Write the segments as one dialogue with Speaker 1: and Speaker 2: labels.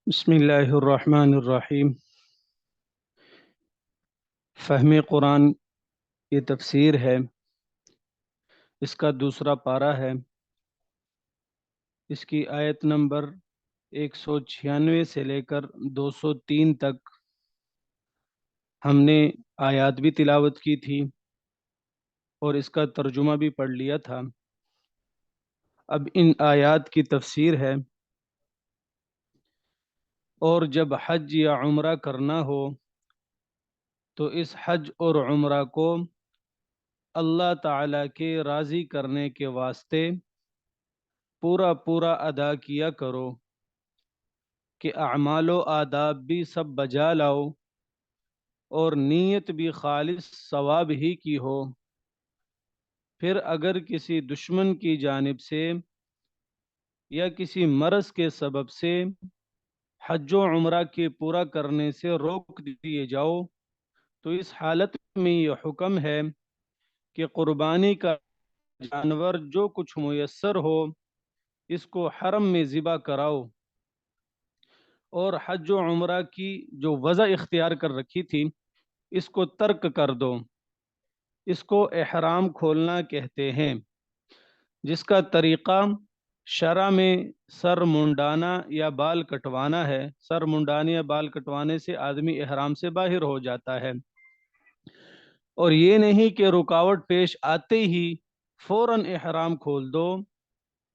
Speaker 1: بسم اللہ الرحمن الرحیم۔ فہم قرآن یہ تفسیر ہے، اس کا دوسرا پارہ ہے۔ اس کی آیت نمبر 196 سے لے کر 203 تک ہم نے آیات بھی تلاوت کی تھی اور اس کا ترجمہ بھی پڑھ لیا تھا۔ اب ان آیات کی تفسیر ہے۔ اور جب حج یا عمرہ کرنا ہو تو اس حج اور عمرہ کو اللہ تعالیٰ کے راضی کرنے کے واسطے پورا پورا ادا کیا کرو کہ اعمال و آداب بھی سب بجا لاؤ اور نیت بھی خالص ثواب ہی کی ہو۔ پھر اگر کسی دشمن کی جانب سے یا کسی مرض کے سبب سے حج و عمرہ کے پورا کرنے سے روک دیے جاؤ تو اس حالت میں یہ حکم ہے کہ قربانی کا جانور جو کچھ میسر ہو اس کو حرم میں ذبح کراؤ، اور حج و عمرہ کی جو وضع اختیار کر رکھی تھی اس کو ترک کر دو۔ اس کو احرام کھولنا کہتے ہیں، جس کا طریقہ شرع میں سر منڈانا یا بال کٹوانا ہے۔ سر منڈانے یا بال کٹوانے سے آدمی احرام سے باہر ہو جاتا ہے، اور یہ نہیں کہ رکاوٹ پیش آتے ہی فوراً احرام کھول دو،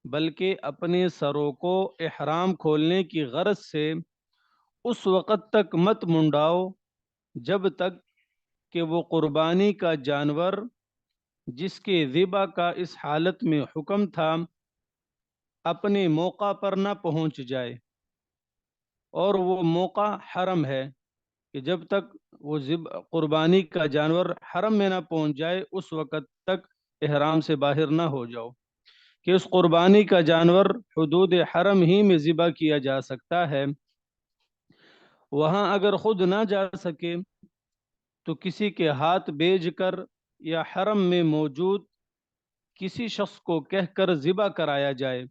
Speaker 1: بلکہ اپنے سروں کو احرام کھولنے کی غرض سے اس وقت تک مت منڈاؤ جب تک کہ وہ قربانی کا جانور جس کے ذبح کا اس حالت میں حکم تھا اپنے موقع پر نہ پہنچ جائے، اور وہ موقع حرم ہے کہ جب تک وہ قربانی کا جانور حرم میں نہ پہنچ جائے اس وقت تک احرام سے باہر نہ ہو جاؤ، کہ اس قربانی کا جانور حدود حرم ہی میں ذبح کیا جا سکتا ہے۔ وہاں اگر خود نہ جا سکے تو کسی کے ہاتھ بیچ کر یا حرم میں موجود کسی شخص کو کہہ کر ذبح کرایا جائے۔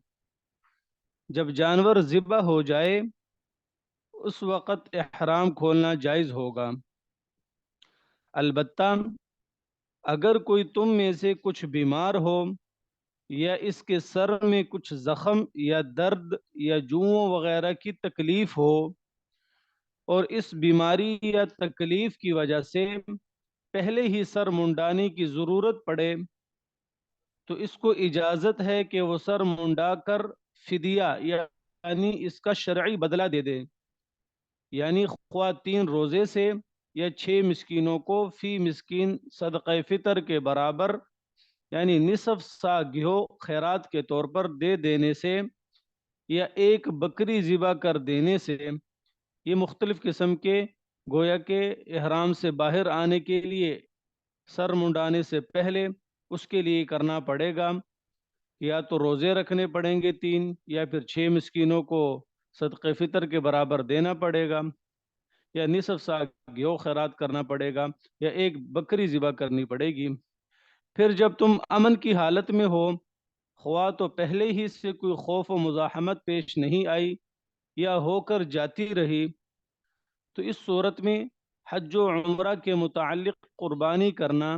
Speaker 1: جب جانور ذبح ہو جائے اس وقت احرام کھولنا جائز ہوگا۔ البتہ اگر کوئی تم میں سے کچھ بیمار ہو یا اس کے سر میں کچھ زخم یا درد یا جوؤں وغیرہ کی تکلیف ہو اور اس بیماری یا تکلیف کی وجہ سے پہلے ہی سر منڈانے کی ضرورت پڑے تو اس کو اجازت ہے کہ وہ سر منڈا کر فدیہ یعنی اس کا شرعی بدلہ دے دے، یعنی خواہ 3 روزے سے یا 6 مسکینوں کو فی مسکین صدقہ فطر کے برابر یعنی نصف سا گیہو خیرات کے طور پر دے دینے سے یا ایک بکری ذبح کر دینے سے۔ یہ مختلف قسم کے گویا کہ احرام سے باہر آنے کے لیے سر منڈانے سے پہلے اس کے لیے کرنا پڑے گا، یا تو روزے رکھنے پڑیں گے 3، یا پھر 6 مسکینوں کو صدقہ فطر کے برابر دینا پڑے گا، یا نصف سا گیہو خیرات کرنا پڑے گا، یا ایک بکری ذبح کرنی پڑے گی۔ پھر جب تم امن کی حالت میں ہو، خواہ تو پہلے ہی سے کوئی خوف و مزاحمت پیش نہیں آئی یا ہو کر جاتی رہی، تو اس صورت میں حج و عمرہ کے متعلق قربانی کرنا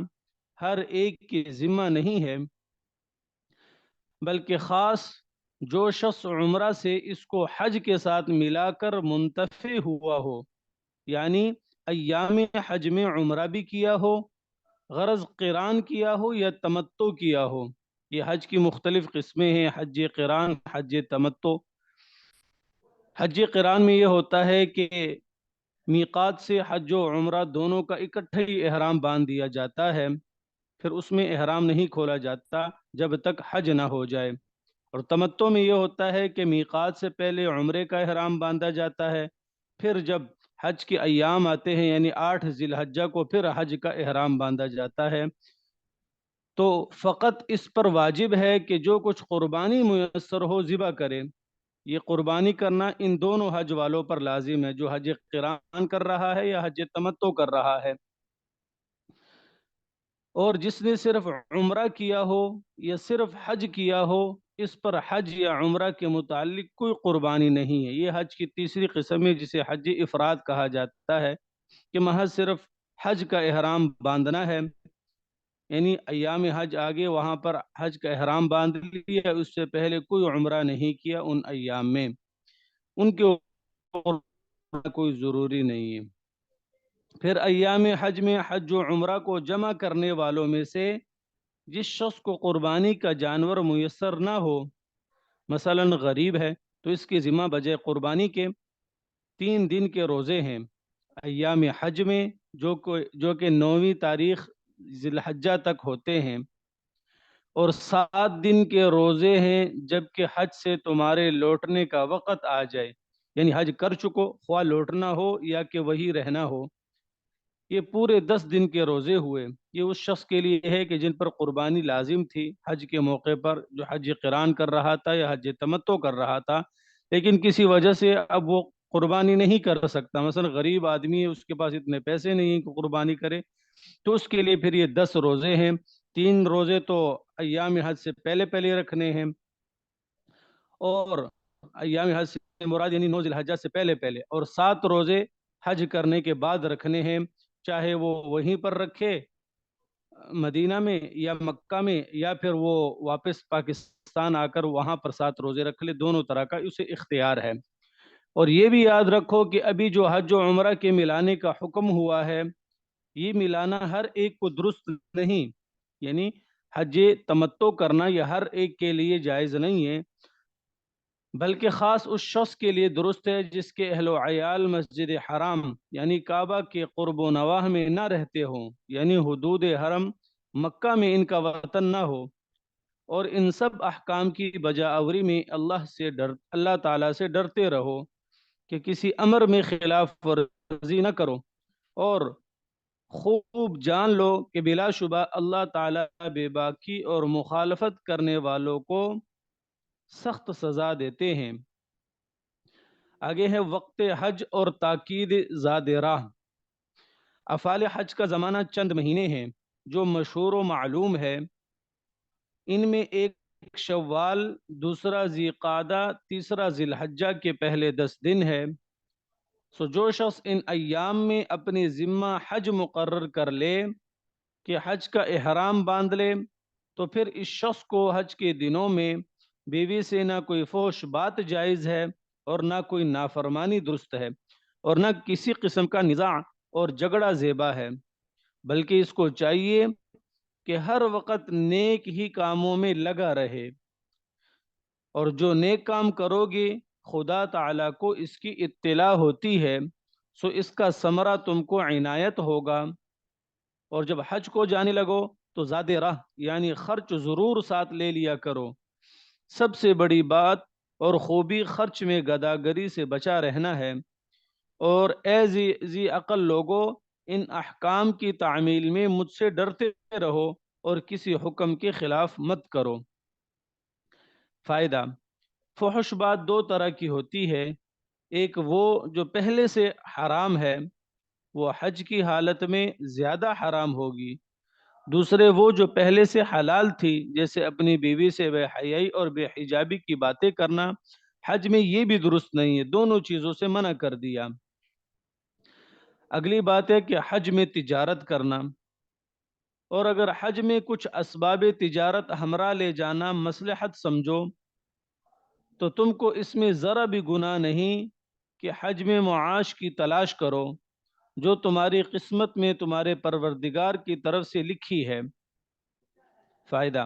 Speaker 1: ہر ایک کی ذمہ نہیں ہے، بلکہ خاص جو شخص عمرہ سے اس کو حج کے ساتھ ملا کر منتفع ہوا ہو، یعنی ایام حج میں عمرہ بھی کیا ہو، غرض قران کیا ہو یا تمتع کیا ہو۔ یہ حج کی مختلف قسمیں ہیں، حج قران، حج تمتع۔ حج قران میں یہ ہوتا ہے کہ میقات سے حج و عمرہ دونوں کا اکٹھے ہی احرام باندھ دیا جاتا ہے، پھر اس میں احرام نہیں کھولا جاتا جب تک حج نہ ہو جائے۔ اور تمتع میں یہ ہوتا ہے کہ میقات سے پہلے عمرے کا احرام باندھا جاتا ہے، پھر جب حج کے ایام آتے ہیں یعنی 8 ذی الحجہ کو پھر حج کا احرام باندھا جاتا ہے۔ تو فقط اس پر واجب ہے کہ جو کچھ قربانی میسر ہو ذبح کرے۔ یہ قربانی کرنا ان دونوں حج والوں پر لازم ہے، جو حج قران کر رہا ہے یا حج تمتع کر رہا ہے۔ اور جس نے صرف عمرہ کیا ہو یا صرف حج کیا ہو اس پر حج یا عمرہ کے متعلق کوئی قربانی نہیں ہے۔ یہ حج کی تیسری قسم ہے جسے حج افراد کہا جاتا ہے، کہ محض صرف حج کا احرام باندھنا ہے، یعنی ایام حج آگے وہاں پر حج کا احرام باندھ لیا، اس سے پہلے کوئی عمرہ نہیں کیا ان ایام میں، ان کے اوپر کوئی ضروری نہیں ہے۔ پھر ایام حج میں حج و عمرہ کو جمع کرنے والوں میں سے جس شخص کو قربانی کا جانور میسر نہ ہو، مثلا غریب ہے، تو اس کے ذمہ بجائے قربانی کے 3 دن کے روزے ہیں ایام حج میں، جو کہ 9ویں تاریخ ذی الحجہ تک ہوتے ہیں، اور 7 دن کے روزے ہیں جبکہ حج سے تمہارے لوٹنے کا وقت آ جائے، یعنی حج کر چکو، خواہ لوٹنا ہو یا کہ وہی رہنا ہو۔ یہ پورے 10 دن کے روزے ہوئے۔ یہ اس شخص کے لیے ہے کہ جن پر قربانی لازم تھی حج کے موقع پر، جو حج قران کر رہا تھا یا حج تمتع کر رہا تھا، لیکن کسی وجہ سے اب وہ قربانی نہیں کر سکتا، مثلا غریب آدمی ہے، اس کے پاس اتنے پیسے نہیں ہیں کہ قربانی کرے، تو اس کے لیے پھر یہ 10 روزے ہیں۔ 3 روزے تو ایام حج سے پہلے پہلے رکھنے ہیں، اور ایام حج سے مراد یعنی 9 ذی الحجہ سے پہلے پہلے، اور 7 روزے حج کرنے کے بعد رکھنے ہیں، چاہے وہ وہیں پر رکھے مدینہ میں یا مکہ میں، یا پھر وہ واپس پاکستان آ کر وہاں پر 7 روزے رکھ لے، دونوں طرح کا اسے اختیار ہے۔ اور یہ بھی یاد رکھو کہ ابھی جو حج و عمرہ کے ملانے کا حکم ہوا ہے، یہ ملانا ہر ایک کو درست نہیں، یعنی حج تمتع کرنا یہ ہر ایک کے لیے جائز نہیں ہے، بلکہ خاص اس شخص کے لیے درست ہے جس کے اہل و عیال مسجد حرام یعنی کعبہ کے قرب و نواح میں نہ رہتے ہوں، یعنی حدود حرم مکہ میں ان کا وطن نہ ہو، اور ان سب احکام کی بجاوری میں اللہ تعالیٰ سے ڈرتے رہو کہ کسی امر میں خلاف ورزی نہ کرو، اور خوب جان لو کہ بلا شبہ اللہ تعالیٰ بے باکی اور مخالفت کرنے والوں کو سخت سزا دیتے ہیں۔ آگے ہے وقت حج اور تاکید زاد راہ۔ افعال حج کا زمانہ چند مہینے ہیں جو مشہور و معلوم ہے، ان میں ایک شوال، دوسرا ذی قعدہ، تیسرا ذی الحجہ کے پہلے 10 دن ہے۔ سو جو شخص ان ایام میں اپنے ذمہ حج مقرر کر لے کہ حج کا احرام باندھ لے، تو پھر اس شخص کو حج کے دنوں میں بیوی سے نہ کوئی فحش بات جائز ہے، اور نہ کوئی نافرمانی درست ہے، اور نہ کسی قسم کا نزاع اور جھگڑا زیبا ہے، بلکہ اس کو چاہیے کہ ہر وقت نیک ہی کاموں میں لگا رہے، اور جو نیک کام کرو گے خدا تعالیٰ کو اس کی اطلاع ہوتی ہے، سو اس کا ثمرہ تم کو عنایت ہوگا۔ اور جب حج کو جانے لگو تو زاد راہ یعنی خرچ ضرور ساتھ لے لیا کرو۔ سب سے بڑی بات اور خوبی خرچ میں گداگری سے بچا رہنا ہے، اور اے ذی عقل لوگو، ان احکام کی تعمیل میں مجھ سے ڈرتے رہو اور کسی حکم کے خلاف مت کرو۔ فائدہ: فحش بات 2 طرح کی ہوتی ہے، ایک وہ جو پہلے سے حرام ہے، وہ حج کی حالت میں زیادہ حرام ہوگی، دوسرے وہ جو پہلے سے حلال تھی، جیسے اپنی بیوی سے بے حیائی اور بے حجابی کی باتیں کرنا، حج میں یہ بھی درست نہیں ہے، دونوں چیزوں سے منع کر دیا۔ اگلی بات ہے کہ حج میں تجارت کرنا، اور اگر حج میں کچھ اسباب تجارت ہمراہ لے جانا مصلحت سمجھو تو تم کو اس میں ذرا بھی گناہ نہیں کہ حج میں معاش کی تلاش کرو جو تمہاری قسمت میں تمہارے پروردگار کی طرف سے لکھی ہے۔ فائدہ: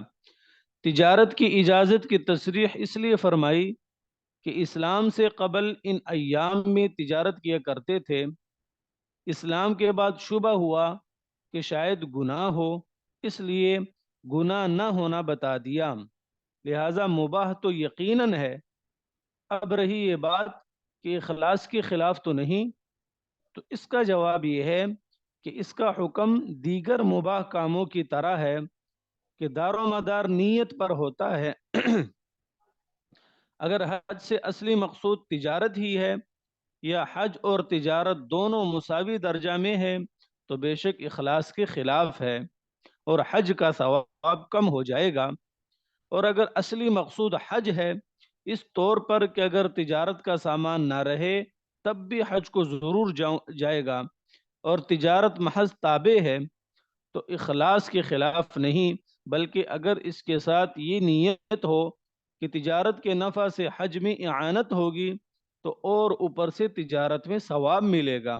Speaker 1: تجارت کی اجازت کی تصریح اس لیے فرمائی کہ اسلام سے قبل ان ایام میں تجارت کیا کرتے تھے، اسلام کے بعد شبہ ہوا کہ شاید گناہ ہو، اس لیے گناہ نہ ہونا بتا دیا، لہذا مباح تو یقیناً ہے۔ اب رہی یہ بات کہ اخلاص کے خلاف تو نہیں، تو اس کا جواب یہ ہے کہ اس کا حکم دیگر مباح کاموں کی طرح ہے کہ دار و مدار نیت پر ہوتا ہے۔ اگر حج سے اصلی مقصود تجارت ہی ہے، یا حج اور تجارت دونوں مساوی درجہ میں ہے، تو بے شک اخلاص کے خلاف ہے اور حج کا ثواب کم ہو جائے گا۔ اور اگر اصلی مقصود حج ہے اس طور پر کہ اگر تجارت کا سامان نہ رہے تب بھی حج کو ضرور جائے گا، اور تجارت محض تابع ہے، تو اخلاص کے خلاف نہیں، بلکہ اگر اس کے ساتھ یہ نیت ہو کہ تجارت کے نفع سے حج میں اعانت ہوگی تو اور اوپر سے تجارت میں ثواب ملے گا۔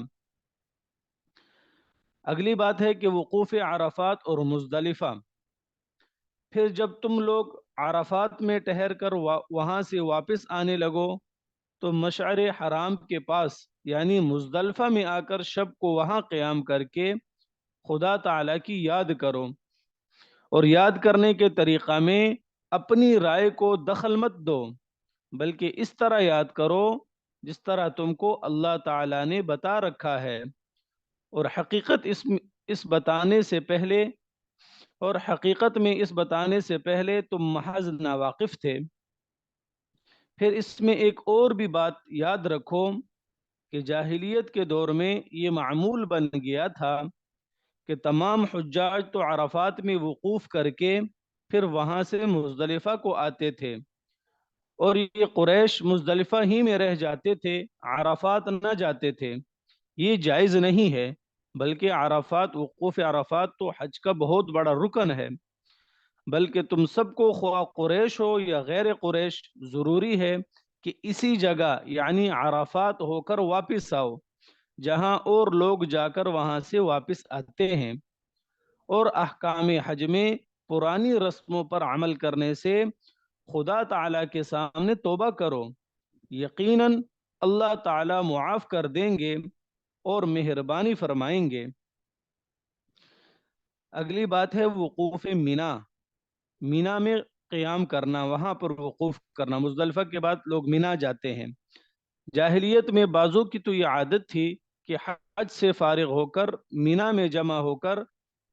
Speaker 1: اگلی بات ہے کہ وقوف عرفات اور مزدلفہ۔ پھر جب تم لوگ عرفات میں ٹھہر کر وہاں سے واپس آنے لگو تو مشعر حرام کے پاس یعنی مزدلفہ میں آ کر شب کو وہاں قیام کر کے خدا تعالیٰ کی یاد کرو، اور یاد کرنے کے طریقہ میں اپنی رائے کو دخل مت دو، بلکہ اس طرح یاد کرو جس طرح تم کو اللہ تعالیٰ نے بتا رکھا ہے، اور حقیقت میں اس بتانے سے پہلے تم محض ناواقف تھے۔ پھر اس میں ایک اور بھی بات یاد رکھو کہ جاہلیت کے دور میں یہ معمول بن گیا تھا کہ تمام حجاج تو عرفات میں وقوف کر کے پھر وہاں سے مزدلفہ کو آتے تھے، اور یہ قریش مزدلفہ ہی میں رہ جاتے تھے، عرفات نہ جاتے تھے۔ یہ جائز نہیں ہے، بلکہ وقوف عرفات تو حج کا بہت بڑا رکن ہے، بلکہ تم سب کو خواہ قریش ہو یا غیر قریش ضروری ہے کہ اسی جگہ یعنی عرفات ہو کر واپس آؤ جہاں اور لوگ جا کر وہاں سے واپس آتے ہیں، اور احکام حج میں پرانی رسموں پر عمل کرنے سے خدا تعالیٰ کے سامنے توبہ کرو، یقیناً اللہ تعالیٰ معاف کر دیں گے اور مہربانی فرمائیں گے۔ اگلی بات ہے وقوف مینا۔ مینا میں قیام کرنا، وہاں پر وقوف کرنا۔ مزدلفہ کے بعد لوگ مینا جاتے ہیں۔ جاہلیت میں بعضوں کی تو یہ عادت تھی کہ حج سے فارغ ہو کر مینا میں جمع ہو کر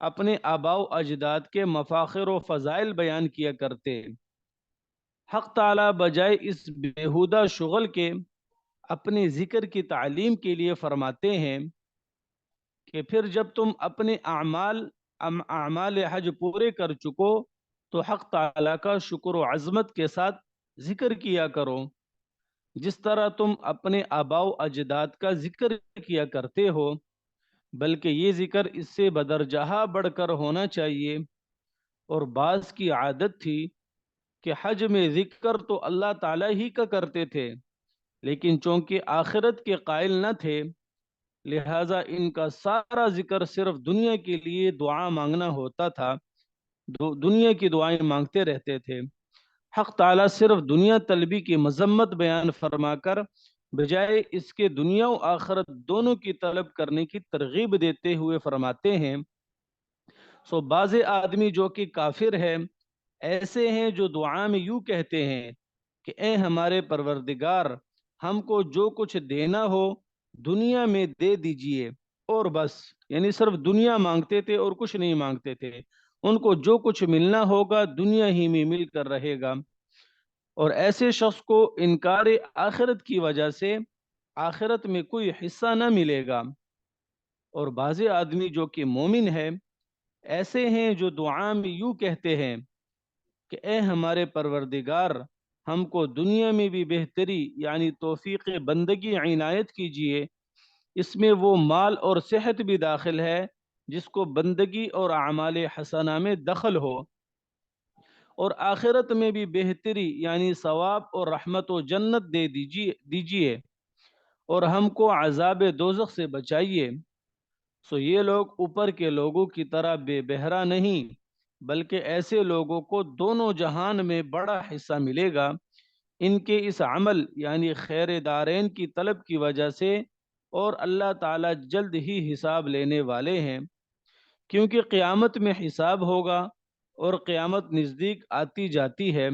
Speaker 1: اپنے آباء و اجداد کے مفاخر و فضائل بیان کیا کرتے۔ حق تعالیٰ بجائے اس بیہودہ شغل کے اپنے ذکر کی تعلیم کے لیے فرماتے ہیں کہ پھر جب تم اپنے اعمال حج پورے کر چکو تو حق تعالیٰ کا شکر و عظمت کے ساتھ ذکر کیا کرو، جس طرح تم اپنے آباء و اجداد کا ذکر کیا کرتے ہو، بلکہ یہ ذکر اس سے بدرجہ بڑھ کر ہونا چاہیے۔ اور بعض کی عادت تھی کہ حج میں ذکر تو اللہ تعالیٰ ہی کا کرتے تھے، لیکن چونکہ آخرت کے قائل نہ تھے لہٰذا ان کا سارا ذکر صرف دنیا کے لیے دعا مانگنا ہوتا تھا، دنیا کی دعائیں مانگتے رہتے تھے۔ حق تعالیٰ صرف دنیا طلبی کی مذمت بیان فرما کر بجائے اس کے دنیا و آخرت دونوں کی طلب کرنے کی ترغیب دیتے ہوئے فرماتے ہیں، سو بعض آدمی جو کہ کافر ہے ایسے ہیں جو دعا میں یوں کہتے ہیں کہ اے ہمارے پروردگار، ہم کو جو کچھ دینا ہو دنیا میں دے دیجئے، اور بس، یعنی صرف دنیا مانگتے تھے اور کچھ نہیں مانگتے تھے، ان کو جو کچھ ملنا ہوگا دنیا ہی میں مل کر رہے گا۔ اور ایسے شخص کو انکار آخرت کی وجہ سے آخرت میں کوئی حصہ نہ ملے گا۔ اور بعض آدمی جو کہ مومن ہے ایسے ہیں جو دعا میں یوں کہتے ہیں کہ اے ہمارے پروردگار، ہم کو دنیا میں بھی بہتری یعنی توفیق بندگی عنایت کیجیے، اس میں وہ مال اور صحت بھی داخل ہے جس کو بندگی اور اعمال حسنہ میں دخل ہو، اور آخرت میں بھی بہتری یعنی ثواب اور رحمت و جنت دے دیجیے اور ہم کو عذاب دوزخ سے بچائیے۔ سو یہ لوگ اوپر کے لوگوں کی طرح بے بہرا نہیں، بلکہ ایسے لوگوں کو دونوں جہان میں بڑا حصہ ملے گا۔ ان کے اس عمل یعنی خیر دارین کی طلب کی وجہ سے، اور اللہ تعالیٰ جلد ہی حساب لینے والے ہیں، کیونکہ قیامت میں حساب ہوگا اور قیامت نزدیک آتی جاتی ہے۔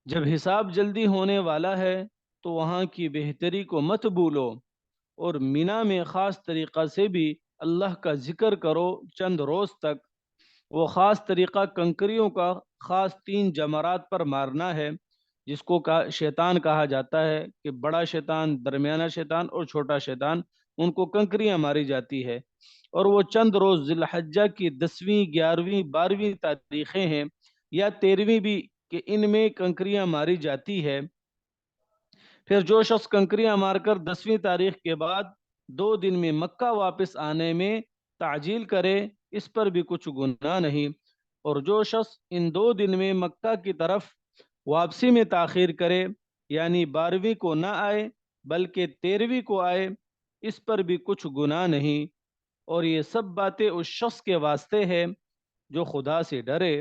Speaker 1: جب حساب جلدی ہونے والا ہے تو وہاں کی بہتری کو مت بھولو، اور مینا میں خاص طریقہ سے بھی اللہ کا ذکر کرو چند روز تک۔ وہ خاص طریقہ کنکریوں کا خاص 3 جمرات پر مارنا ہے، جس کو شیطان کہا جاتا ہے کہ بڑا شیطان، درمیانہ شیطان اور چھوٹا شیطان، ان کو کنکریاں ماری جاتی ہے، اور وہ چند روز ذی الحجہ کی 10ویں، 11ویں، 12ویں تاریخیں ہیں یا 13ویں بھی کہ ان میں کنکریاں ماری جاتی ہے، پھر جو شخص کنکریاں مار کر 10ویں تاریخ کے بعد 2 دن میں مکہ واپس آنے میں تعجیل کرے، اس پر بھی کچھ گناہ نہیں۔ اور جو شخص ان 2 دن میں مکہ کی طرف واپسی میں تاخیر کرے، یعنی 12ویں کو نہ آئے بلکہ 13ویں کو آئے، اس پر بھی کچھ گناہ نہیں۔ اور یہ سب باتیں اس شخص کے واسطے ہے جو خدا سے ڈرے،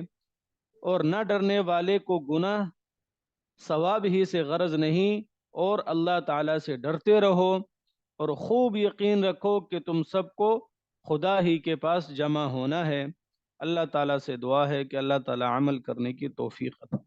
Speaker 1: اور نہ ڈرنے والے کو گناہ ثواب ہی سے غرض نہیں، اور اللہ تعالیٰ سے ڈرتے رہو، اور خوب یقین رکھو کہ تم سب کو خدا ہی کے پاس جمع ہونا ہے۔ اللہ تعالیٰ سے دعا ہے کہ اللہ تعالیٰ عمل کرنے کی توفیق عطا